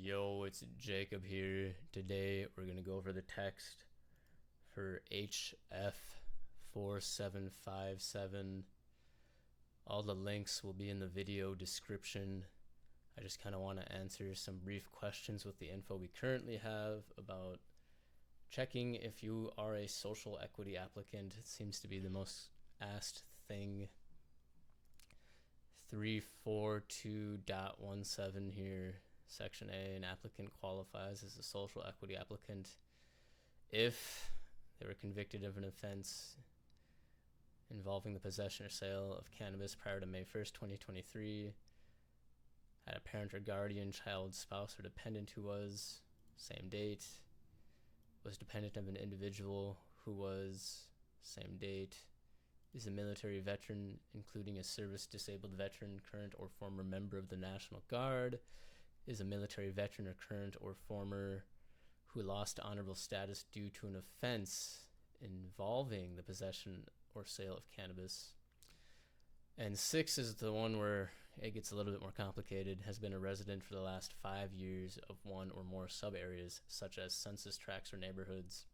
Yo, it's Jacob here. Today we're going to go over the text for HF 4757. All the links will be in the video description. I just kind of want to answer some brief questions with the info we currently have about checking if you are a social equity applicant. It seems to be the most asked thing. 342.17 here. Section A, an applicant qualifies as a social equity applicant if they were convicted of an offense involving the possession or sale of cannabis prior to May 1st, 2023, had a parent or guardian, child, spouse, or dependent who was, same date, was dependent of an individual who was, same date, is a military veteran, including a service-disabled veteran, current or former member of the National Guard, is a military veteran or current or former who lost honorable status due to an offense involving the possession or sale of cannabis. And 6 is the one where it gets a little bit more complicated, has been a resident for the last 5 years of one or more sub-areas, such as census tracts or neighborhoods.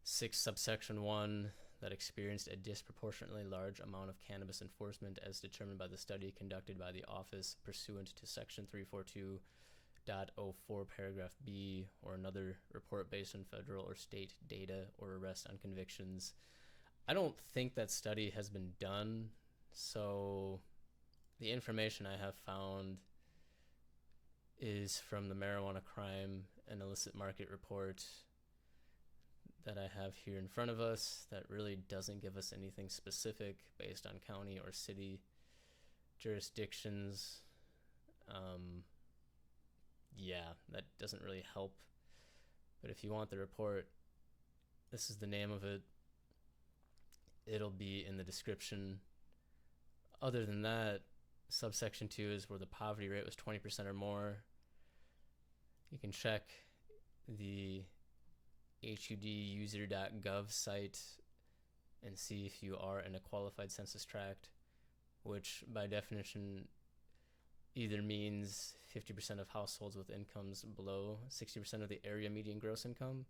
6 subsection 1, that experienced a disproportionately large amount of cannabis enforcement as determined by the study conducted by the office pursuant to section 342.04 paragraph B or another report based on federal or state data or arrest on convictions. I don't think that study has been done, so the information I have found is from the marijuana crime and illicit market report that I have here in front of us that really doesn't give us anything specific based on county or city jurisdictions. Yeah, that doesn't really help. But if you want the report, this is the name of it. It'll be in the description. Other than that, subsection 2 is where the poverty rate was 20% or more. You can check the huduser.gov site and see if you are in a qualified census tract, which by definition either means 50% of households with incomes below 60% of the area median gross income,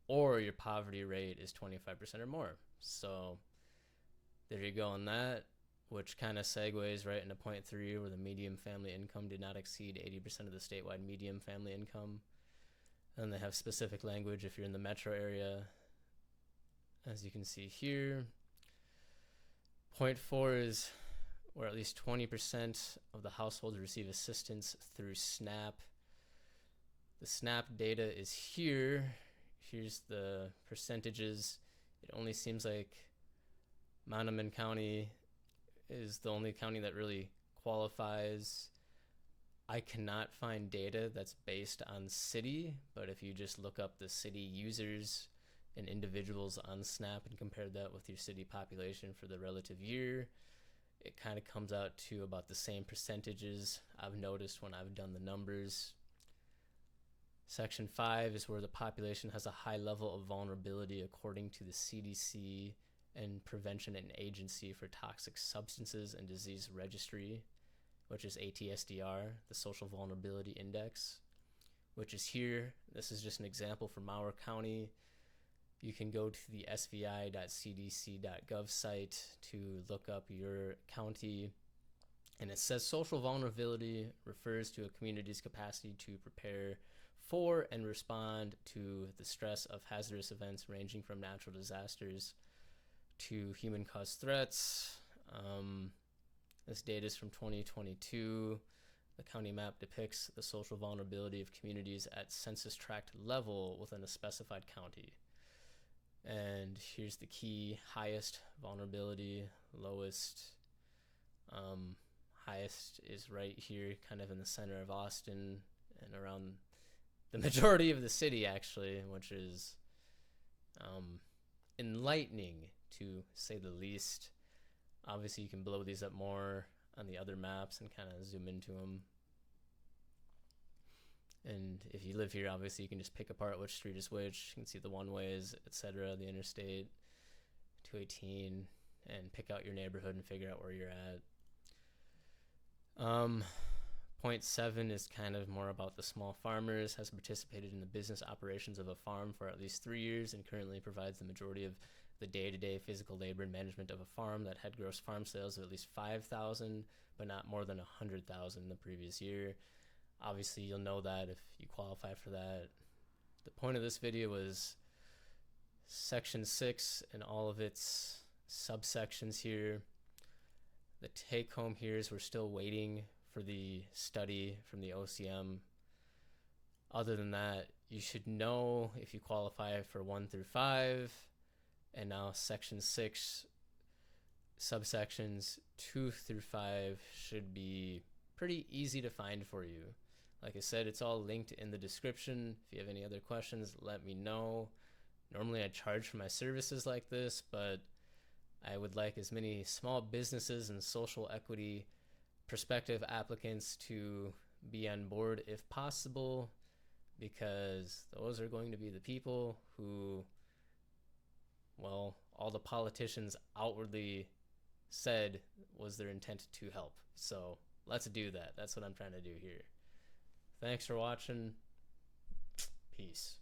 or your poverty rate is 25% or more. So there you go on that, which kind of segues right into point 3, where the median family income did not exceed 80% of the statewide median family income. And they have specific language if you're in the metro area, as you can see here. Point 4 is where at least 20% of the households receive assistance through SNAP. The SNAP data is here. Here's the percentages. It only seems like Monoman County is the only county that really qualifies. I cannot find data that's based on city, but if you just look up the city users and individuals on SNAP and compare that with your city population for the relative year, it kind of comes out to about the same percentages I've noticed when I've done the numbers. Section 5 is where the population has a high level of vulnerability according to the CDC and Prevention and Agency for Toxic Substances and Disease Registry, which is ATSDR, the Social Vulnerability Index, which is here. This is just an example for Mower County. You can go to the svi.cdc.gov site to look up your county. And it says social vulnerability refers to a community's capacity to prepare for and respond to the stress of hazardous events ranging from natural disasters to human-caused threats. This data is from 2022. The county map depicts the social vulnerability of communities at census tract level within a specified county. And here's the key: highest vulnerability, lowest. Highest is right here, kind of in the center of Austin and around the majority of the city, actually, which is enlightening, to say the least. Obviously, you can blow these up more on the other maps and kind of zoom into them. And if you live here, obviously, you can just pick apart which street is which. You can see the one-ways, etc., the interstate, 218, and pick out your neighborhood and figure out where you're at. Point 7 is kind of more about the small farmers, has participated in the business operations of a farm for at least 3 years, and currently provides the majority of the day-to-day physical labor and management of a farm that had gross farm sales of at least 5,000, but not more than 100,000 the previous year. Obviously, you'll know that if you qualify for that. The point of this video was Section 6 and all of its subsections here. The take home here is we're still waiting for the study from the OCM. Other than that, you should know if you qualify for 1 through 5, and now Section 6 subsections 2 through 5 should be pretty easy to find for you. Like I said, it's all linked in the description. If you have any other questions, let me know. Normally I charge for my services like this, but I would like as many small businesses and social equity prospective applicants to be on board if possible, because those are going to be the people who, well, all the politicians outwardly said was their intent to help. So let's do that. That's what I'm trying to do here. Thanks for watching. Peace.